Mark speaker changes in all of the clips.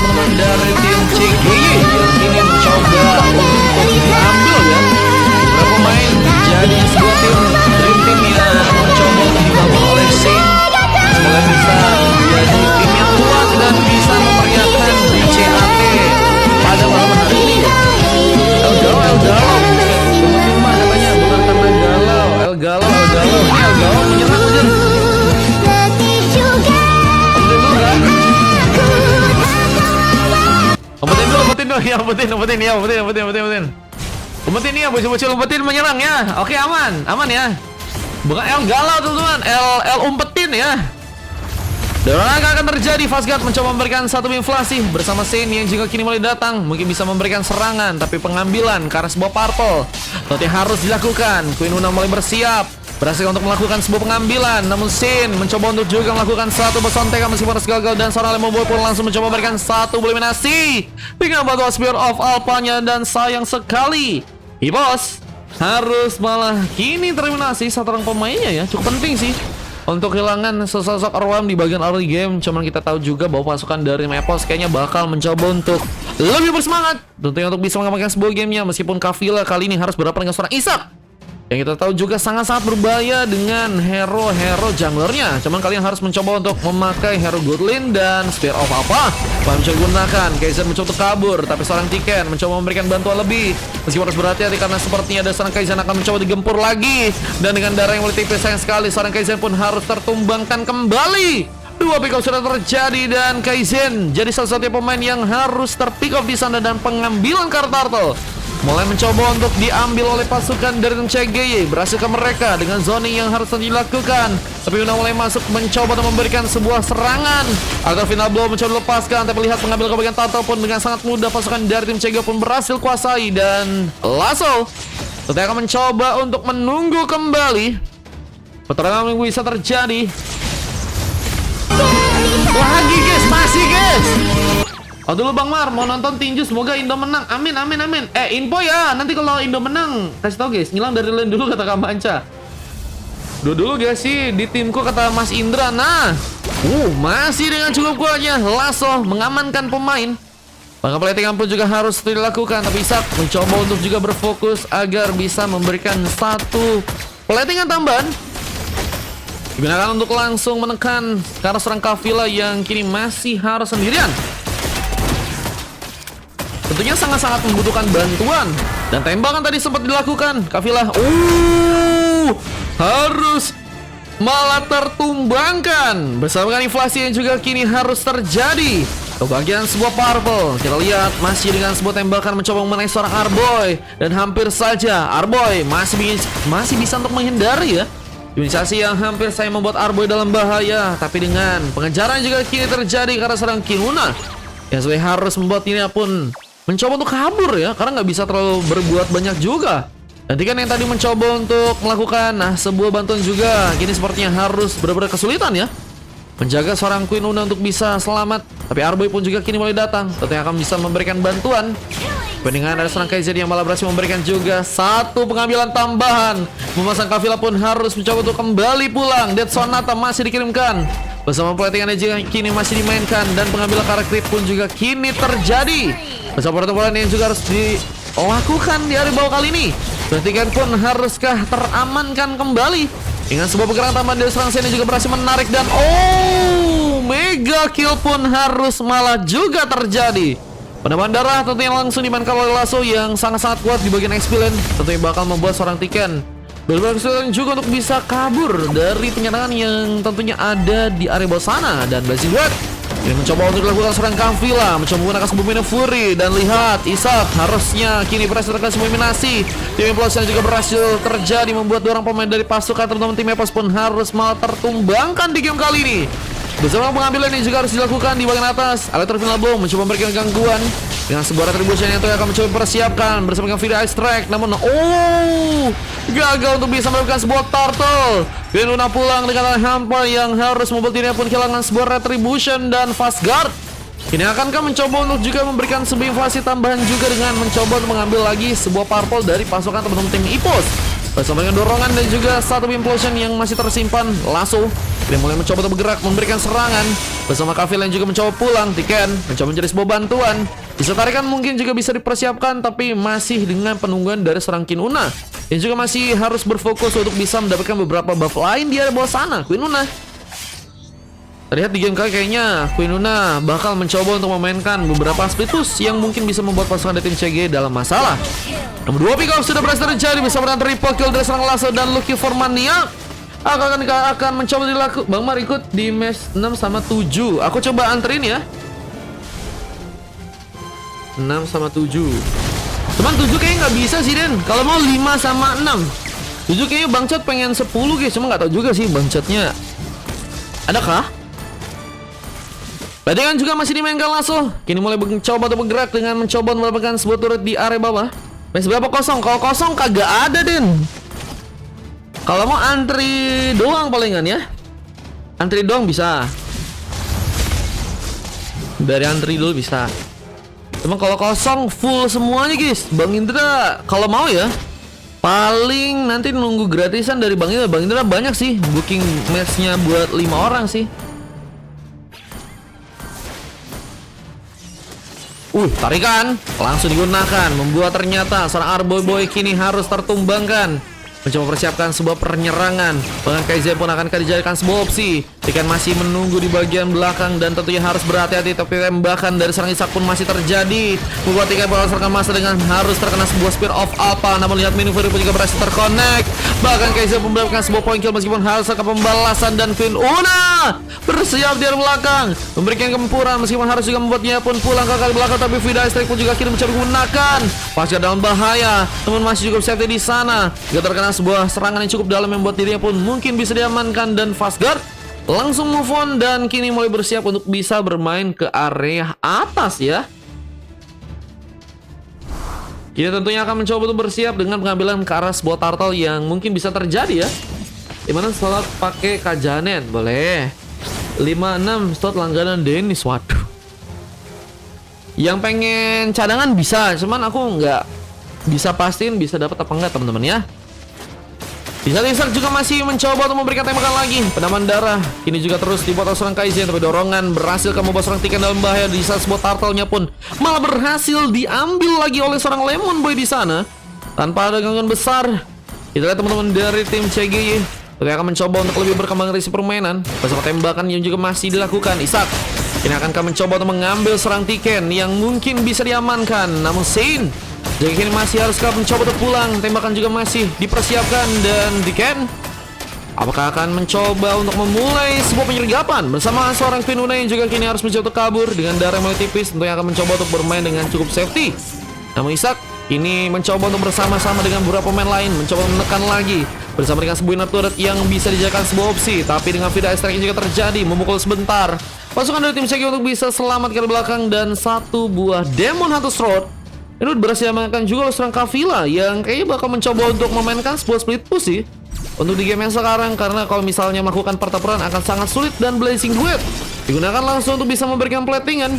Speaker 1: teman-teman dari tim CGY yang ingin mencoba untuk diambil ya beberapa pemain jadi sebuah tim dream team yang mencoba untuk dibangun oleh Saint. Semoga bisa menjadi tim yang kuat dan bisa memeriahkan di CAT pada malam hari ini ya. El Galau cuma katanya bukan karena galau. El Galau ini El Galau menyerang aja. Umpetin ya, bocil-bocil umpetin menyerang ya. Oke, aman ya. Bukan El Galau teman-teman, El umpetin ya. Dan akan terjadi. Fastguard mencoba memberikan satu inflasi bersama Saint yang jika kini mulai datang mungkin bisa memberikan serangan, tapi pengambilan ke arah sebuah purple nanti harus dilakukan. Queen Una mulai bersiap, berhasil untuk melakukan sebuah pengambilan, namun Saint mencoba untuk juga melakukan satu bersontek meskipun harus gagal, dan seorang Lemon Boy pun langsung mencoba memberikan satu eliminasi dengan bantuan Spear of Alpha-nya, dan sayang sekali Ipos harus malah kini tereliminasi satu orang pemainnya ya. Cukup penting sih untuk kehilangan sosok Orwam di bagian early game. Cuman kita tahu juga bahwa pasukan dari Epos kayaknya bakal mencoba untuk lebih bersemangat tentunya untuk bisa mengamankan sebuah gamenya, meskipun Kavila kali ini harus berhadapan dengan seorang Isak yang kita tahu juga sangat-sangat berbahaya dengan hero junglernya. Cuman kalian harus mencoba untuk memakai hero Godlin dan Spear of apa mencoba gunakan. Kaizen mencoba untuk kabur, tapi seorang Tiken mencoba memberikan bantuan lebih meskipun harus berhati-hati karena sepertinya ada seorang Kaizen akan mencoba digempur lagi, dan dengan darah yang mulai tipis sayang sekali seorang Kaizen pun harus tertumbangkan kembali. Dua pick off sudah terjadi dan Kaizen jadi salah satu pemain yang harus terpick off di sana, dan pengambilan kartu turtle mulai mencoba untuk diambil oleh pasukan dari tim CGY. Berhasil ke mereka dengan zoning yang harus dilakukan, tapi Una mulai masuk mencoba untuk memberikan sebuah serangan agar final blow mencoba dilepaskan, tapi lihat pengambil ke bagian turtle pun dengan sangat mudah pasukan dari tim CGY pun berhasil kuasai, dan Lasso tetap akan mencoba untuk menunggu kembali pertarungan yang bisa terjadi. Lagi guys, masih guys. Oh dulu Bang Mar mau nonton tinju, semoga Indo menang. Amin. Info ya, nanti kalau Indo menang kasih tau guys, ngilang dari lane dulu kata Kak Manca. Dulu guys sih di timku kata Mas Indra. Nah, masih dengan cukup kuatnya Lasso mengamankan pemain. Maka platingan pun juga harus dilakukan, tapi Isak mencoba untuk juga berfokus agar bisa memberikan satu platingan tambahan digunakan untuk langsung menekan karena serang Kavila yang kini masih harus sendirian. Tentunya sangat-sangat membutuhkan bantuan, dan tembakan tadi sempat dilakukan. Kavila harus malah tertumbangkan bersama dengan inflasi yang juga kini harus terjadi ke bagian sebuah purple. Kita lihat masih dengan sebuah tembakan mencoba mengenai seorang Arboy, dan hampir saja Arboy masih bisa untuk menghindari ya. Imunisasi yang hampir saya membuat Arboy dalam bahaya, tapi dengan pengejaran juga kini terjadi karena serang Kinuna yang saya harus membuat ini pun mencoba untuk kabur ya, karena nggak bisa terlalu berbuat banyak juga. Nanti kan yang tadi mencoba untuk melakukan sebuah bantuan juga kini sepertinya harus benar-benar kesulitan ya menjaga seorang Queen Una untuk bisa selamat. Tapi Arboy pun juga kini mulai datang, tentunya akan bisa memberikan bantuan. Dengan ada seorang Kaizen yang malah berhasil memberikan juga satu pengambilan tambahan, memasang Kavila pun harus mencoba untuk kembali pulang. Dead Sonata masih dikirimkan bersama platingannya juga kini masih dimainkan, dan pengambilan karakter pun juga kini terjadi bersama pertempuran yang juga harus dilakukan di hari bawah kali ini. Platingan pun haruskah teramankan kembali dengan sebuah pergerakan tambahan dari serang Saint juga berhasil menarik, dan mega kill pun harus malah juga terjadi. Penambahan darah tentunya langsung dimainkan oleh Lasso yang sangat-sangat kuat di bagian XP lane, tentunya bakal membuat seorang Tiken benar-benar kesulitan juga untuk bisa kabur dari penyerangan yang tentunya ada di area bawah sana. Dan Blazing Web ini mencoba untuk dilakukan serang Kavila, mencoba menggunakan sebuah Mina Fury, dan lihat Isak harusnya kini berhasil terkena sebuah eliminasi. Tim Plus yang juga berhasil terjadi membuat dua orang pemain dari pasukan terutama tim Epos pun harus malah tertumbangkan di game kali ini. Bersama pengambilan yang juga harus dilakukan di bagian atas, Electrofinal Blow mencoba memberikan gangguan dengan sebuah retribution yang akan mencoba mempersiapkan bersama dengan Vida Ice Strike, namun gagal untuk bisa melakukan sebuah turtle. Queen Una pulang dengan hampa yang harus membuat dirinya pun kehilangan sebuah retribution dan fast guard. Ini akankah mencoba untuk juga memberikan sebuah invasi tambahan juga dengan mencoba untuk mengambil lagi sebuah purple dari pasukan teman-teman tim Ipos. bersama dengan dorongan dan juga satu implosion yang masih tersimpan. Lasso dia mulai mencoba untuk bergerak memberikan serangan bersama Kafil yang juga mencoba pulang. Tiken mencoba menjadi sebuah bantuan. Bisa tarikan mungkin juga bisa dipersiapkan, tapi masih dengan penungguan dari serang Queen-Una yang juga masih harus berfokus untuk bisa mendapatkan beberapa buff lain di area bawah sana. Queen-Una terlihat di game kali kayaknya Queen-Una bakal mencoba untuk memainkan beberapa split push yang mungkin bisa membuat pasukan dari tim CG dalam masalah. Nomor 2 pick off sudah berhasil terjadi bersama dengan triple kill dari serang Lasso dan Lucky Formania. Akan mencoba dilakukan. Bang Mar ikut di match 6 sama 7. Aku coba anterin ya. 6 sama 7. Cuman 7 kayaknya nggak bisa sih Den. Kalau mau 5 sama 6. 7 kayaknya Bang Chat pengen 10 guys. Cuma nggak tahu juga sih Bang Chatnya adakah? Tadi kan juga masih dimainkan Lasso. Kini mulai mencoba untuk bergerak dengan mencoba mendapatkan sebuah turret di area bawah. Match berapa kosong? Kalau kosong kagak ada Den. Kalau mau antri doang palingan ya. Antri doang bisa. Dari antri dulu bisa. Cuma kalau kosong full semuanya guys. Bang Indra kalau mau ya paling nanti nunggu gratisan dari Bang Indra. Bang Indra banyak sih booking matchnya buat 5 orang sih. Tarikan langsung digunakan, membuat ternyata seorang Arboy kini harus tertumbangkan. Mencoba persiapkan sebuah penyerangan. Bahkan Kaizen pun akan dijadikan sebuah opsi. Tiken masih menunggu di bagian belakang dan tentunya harus berhati-hati. Tapi tembakan dari serang Isak pun masih terjadi. Membuat Tiken bakal serang masa dengan harus terkena sebuah Spear of Alpha. Namun lihat Minifuri pun juga berhasil terconnect. Bahkan Kaizen pun mendapatkan sebuah point kill meskipun harus ke pembalasan. Dan Queen-Una bersiap di arah belakang, memberikan gempuran meskipun harus juga membuatnya pun pulang ke kali belakang. Tapi Vida Strike pun juga kini mencoba menggunakan. Pasca dalam bahaya, namun masih cukup safety di sana. Jika terkena sebuah serangan yang cukup dalam membuat dirinya pun mungkin bisa diamankan. Dan Fastguard langsung move on dan kini mulai bersiap untuk bisa bermain ke area atas ya. Kita tentunya akan mencoba untuk bersiap dengan pengambilan ke arah sebuah turtle yang mungkin bisa terjadi ya. Dimana slot pakai Kajanen boleh 5-6 slot langganan Dennis. Waduh, yang pengen cadangan bisa, cuman aku nggak bisa pastiin bisa dapat apa enggak teman-teman ya. Di saat Isak juga masih mencoba untuk memberikan tembakan lagi. Penaman darah kini juga terus dibuat oleh seorang Kaizen, tapi dorongan berhasil kamu membawa seorang Tiken dalam bahaya. Di saat sebuah turtle-nya pun malah berhasil diambil lagi oleh seorang Lemon Boy di sana tanpa ada gangguan besar. Kita lihat teman-teman dari tim CGY mereka akan mencoba untuk lebih berkembang dari si permainan bersama tembakan yang juga masih dilakukan. Isak ini akan mencoba untuk mengambil serang Tiken yang mungkin bisa diamankan. Namun Sein jadi kini masih harus mencoba untuk pulang. Tembakan juga masih dipersiapkan. Dan Tiken apakah akan mencoba untuk memulai sebuah penyergapan bersama seorang Queen-Una yang juga kini harus mencoba untuk kabur dengan darah mulai tipis. Tentunya akan mencoba untuk bermain dengan cukup safety. Namun Isak ini mencoba untuk bersama-sama dengan beberapa pemain lain mencoba menekan lagi bersama dengan sebuah inner turret yang bisa dijadikan sebuah opsi. Tapi dengan Vida Strike juga terjadi memukul sebentar pasukan dari tim CG untuk bisa selamat ke belakang. Dan satu buah Demon Hunter's Road ini berhasil diamankan juga oleh serang Kavila yang kayaknya bakal mencoba untuk memainkan sebuah split push sih untuk di game yang sekarang. Karena kalau misalnya melakukan pertempuran akan sangat sulit dan Blazing Duet digunakan langsung untuk bisa memberikan platingan.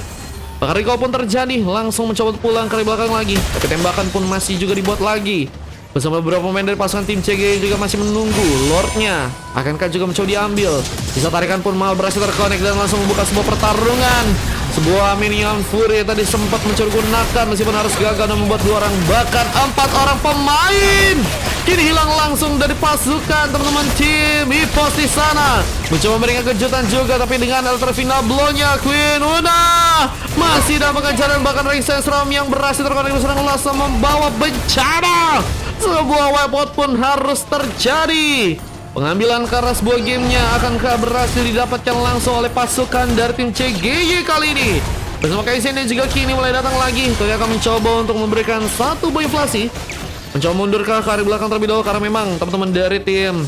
Speaker 1: Bahkan recall pun terjadi langsung mencoba pulang ke belakang lagi. Tapi tembakan pun masih juga dibuat lagi bersama beberapa pemain dari pasukan tim CG juga masih menunggu Lordnya akankah juga mencoba diambil. Bisa tarikan pun malah berhasil terkonek dan langsung membuka sebuah pertarungan. Sebuah minion Fury tadi sempat mencoba gunakan meskipun harus gagal dan membuat 2 orang bahkan 4 orang pemain kini hilang langsung dari pasukan teman-teman tim EPOS di sana. Mencoba memberikan kejutan juga tapi dengan Eltervina blow-nya Queen-Una masih dalam kejaran. Bahkan Ring Sensrom yang berhasil terkonek serang langsung membawa bencana. Sebuah wipeout pun harus terjadi. Pengambilan ke arah sebuah gamenya akankah berhasil didapatkan langsung oleh pasukan dari tim CGY kali ini. Bersama Kaizen yang juga kini mulai datang lagi. Dia akan mencoba untuk memberikan satu buah inflasi. Mencoba mundur ke arah belakang terlebih dahulu karena memang teman-teman dari tim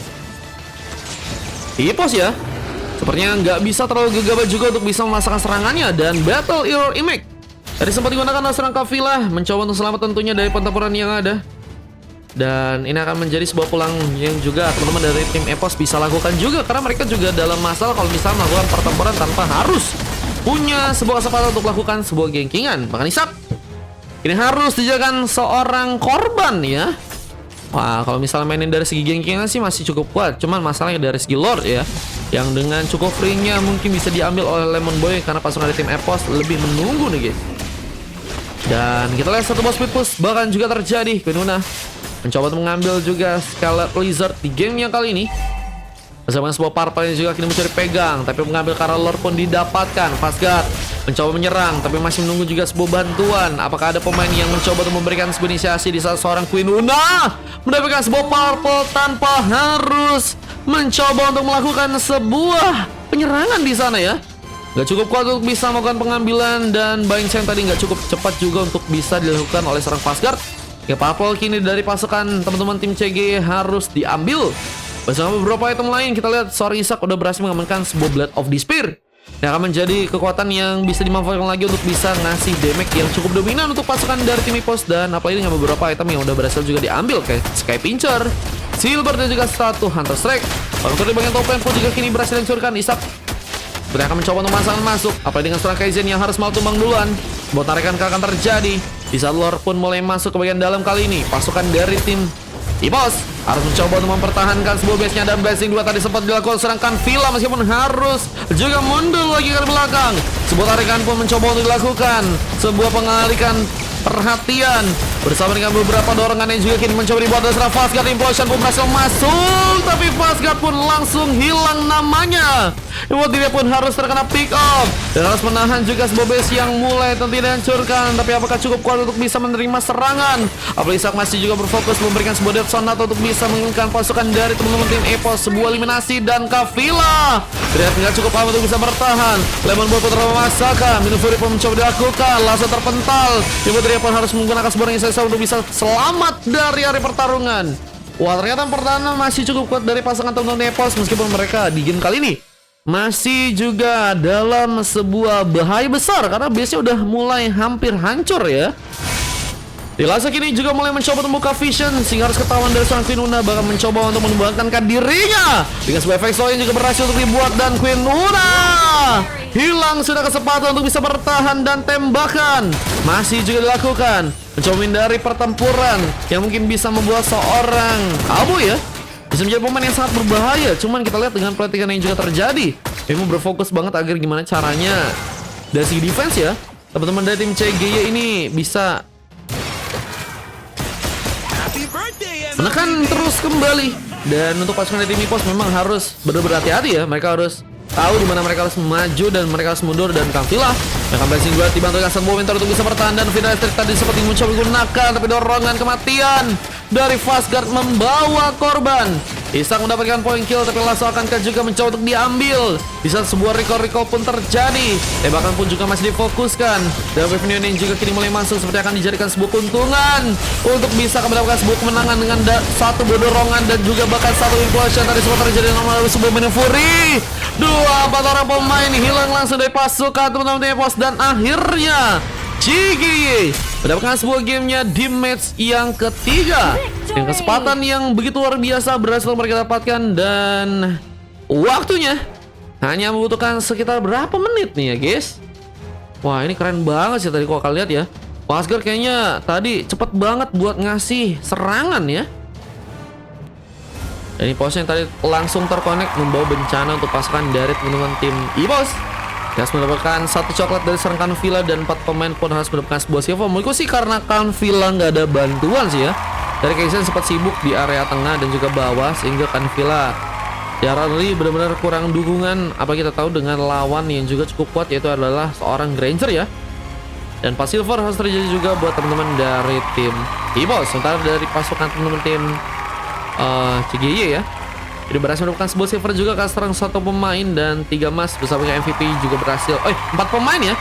Speaker 1: EPOS ya sepertinya nggak bisa terlalu gegabah juga untuk bisa memasakkan serangannya. Dan Battle Error Image tadi sempat digunakan oleh serang Kavila mencoba untuk selamat tentunya dari pertempuran yang ada. Dan ini akan menjadi sebuah pulang yang juga teman-teman dari tim EPOS bisa lakukan juga. Karena mereka juga dalam masalah kalau misalnya melakukan pertempuran tanpa harus punya sebuah kesempatan untuk melakukan sebuah gengkingan. Bahkan Isak ini harus dijadikan seorang korban ya. Wah, kalau misalnya mainin dari segi gengkingan sih masih cukup kuat. Cuman masalahnya dari segi lore ya, yang dengan cukup free-nya mungkin bisa diambil oleh Lemon Boy karena pasukan dari tim Epos lebih menunggu nih guys. Dan kita lihat satu boss speed push bahkan juga terjadi. Queen Luna mencoba untuk mengambil juga Scarlet Lizard di game yang kali ini. Bersama sebuah purple yang juga kini mencuri pegang, tapi mengambil karena lore pun didapatkan. Fastguard mencoba menyerang, tapi masih menunggu juga sebuah bantuan. Apakah ada pemain yang mencoba untuk memberikan sebuah inisiasi di saat seorang Queen Luna mendapatkan sebuah purple tanpa harus mencoba untuk melakukan sebuah penyerangan di sana ya. Gak cukup kuat untuk bisa melakukan pengambilan, dan buying chain tadi gak cukup cepat juga untuk bisa dilakukan oleh seorang Fastguard. Ya, purple kini dari pasukan teman-teman tim CG harus diambil. Bersama beberapa item lain, kita lihat seorang Isak udah berhasil mengamankan sebuah Blood of Despair yang akan menjadi kekuatan yang bisa dimanfaatkan lagi untuk bisa ngasih damage yang cukup dominan untuk pasukan dari tim Epos. Dan apalagi dengan beberapa item yang udah berhasil juga diambil kayak Sky Pincher, Silver, dan juga satu Hunter Strike. Untuk di bagian top lane pun juga kini berhasil dihancurkan. Isak mereka mencoba untuk masuk, apalagi dengan seorang Kaizen yang harus mau tumbang duluan. Buat tarikan akan terjadi di saat lore pun mulai masuk ke bagian dalam kali ini. Pasukan dari tim Epos harus mencoba untuk mempertahankan sebuah base-nya, dan basing 2 tadi sempat dilakukan serangkan Villa meskipun harus juga mundur lagi ke belakang. Sebuah tarikan pun mencoba untuk dilakukan, sebuah pengalikan perhatian bersama dengan beberapa dorongan yang juga kini mencoba dibuat oleh Fastguard. Implosion pun berhasil masuk, tapi Fastguard pun langsung hilang namanya. Buat dirinya pun harus terkena pick off dan harus menahan juga sebuah base yang mulai tentu dihancurkan. Tapi apakah cukup kuat untuk bisa menerima serangan? Apalagi Isak masih juga berfokus memberikan sebuah death sonat untuk bisa menginginkan pasukan dari teman-teman tim Epos sebuah eliminasi, dan Kavila terlihat nggak cukup lama untuk bisa bertahan. Lemon Boy putra memaksakan, Minun Fury pun mencoba dilakukan, langsung terpental. Ibu dirinya pun harus menggunakan sebuah inisiasi untuk bisa selamat dari area pertarungan. Wah, ternyata pertahanan masih cukup kuat dari pasangan teman-teman Epos, meskipun mereka di game kali ini masih juga dalam sebuah bahaya besar karena base-nya udah mulai hampir hancur ya. Di lasa kini juga mulai mencoba untuk membuka vision sehingga harus ketahuan dari seorang Queen Luna, bahkan mencoba untuk membuatkan dirinya dengan sebuah efek slow yang juga berhasil untuk dibuat, dan Queen Luna hilang sudah kesempatan untuk bisa bertahan, dan tembakan masih juga dilakukan mencoba menghindari pertempuran yang mungkin bisa membuat seorang Abu ya bisa menjadi pemain yang sangat berbahaya. Cuman kita lihat dengan pelatihan yang juga terjadi, memang berfokus banget agar gimana caranya dari segi defense ya, teman-teman dari tim CGY ini bisa menekan terus kembali. Dan untuk pasukan dari tim Epos memang harus benar-benar hati-hati ya. Mereka harus tahu di mana mereka harus maju dan mereka harus mundur. Dan Kavila yang akan blessing gue dibantu dengan sebuah mentor untuk bisa bertahan, dan Final Strike tadi seperti mencoba digunakan, tapi dorongan kematian dari Fastguard membawa korban. Isak mendapatkan point kill, tapi langsung akan juga mencoba untuk diambil. Di saat sebuah recall pun terjadi, tembakan pun juga masih difokuskan. Dan Revenue yang juga kini mulai masuk seperti akan dijadikan sebuah keuntungan untuk bisa mendapatkan sebuah kemenangan dengan satu dorongan dan juga bahkan satu implosion. Tadi semua terjadi melalui sebuah Minun Fury. 4 orang pemain hilang langsung dari pasukan teman-teman Epos, dan akhirnya CGY mendapatkan sebuah gamenya di match yang ketiga. Yang kesempatan yang begitu luar biasa berhasil mereka dapatkan, dan waktunya hanya membutuhkan sekitar berapa menit nih ya guys. Wah, ini keren banget sih tadi kalau kalian lihat ya. Fastguard kayaknya tadi cepet banget buat ngasih serangan ya. Dan ini posnya tadi langsung terkonek membawa bencana untuk pasukan dari teman-teman tim Epos. Harus mendapatkan satu coklat dari seorang Villa, dan 4 pemain pun harus mendapatkan sebuah silver. Menurutku sih karena Villa nggak ada bantuan sih ya. Dari Kaizen sempat sibuk di area tengah dan juga bawah, sehingga Villa ya Rally benar-benar kurang dukungan. Apa kita tahu dengan lawan yang juga cukup kuat, yaitu adalah seorang Granger ya. Dan pas silver harus terjadi juga buat teman-teman dari tim Epos. Sementara dari pasukan teman-teman tim CGY ya, jadi berhasil mendapatkan sebuah silver juga ke serang 1 pemain dan 3 emas bersama dengan MVP juga berhasil. 4 pemain ya.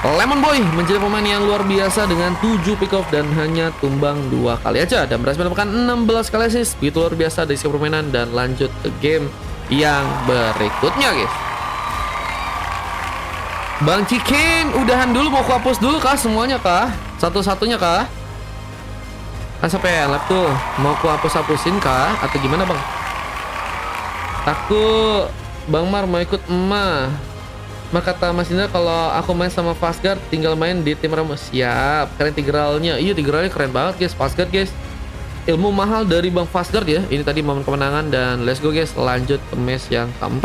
Speaker 1: Lemon Boy menjadi pemain yang luar biasa dengan 7 pick off dan hanya tumbang 2 kali aja, dan berhasil mendapatkan 16 kali assist. Begitu luar biasa dari segi permainan, dan lanjut ke game yang berikutnya guys. Bang Ciken, udahan dulu, mau ku hapus dulu kah semuanya kah? Satu-satunya kah? Kan sampai lab tuh, mau ku hapus-hapusin kah? Atau gimana bang? Aku Bang Mar mau ikut emak. Kata Mas Indra kalau aku main sama Fastguard tinggal main di tim Ramos. Siap, keren Tigralnya. Iya, Tigralnya keren banget guys, Fastguard guys. ilmu mahal dari Bang Fastguard ya. Ini tadi momen kemenangan dan let's go guys, lanjut ke match yang keempat.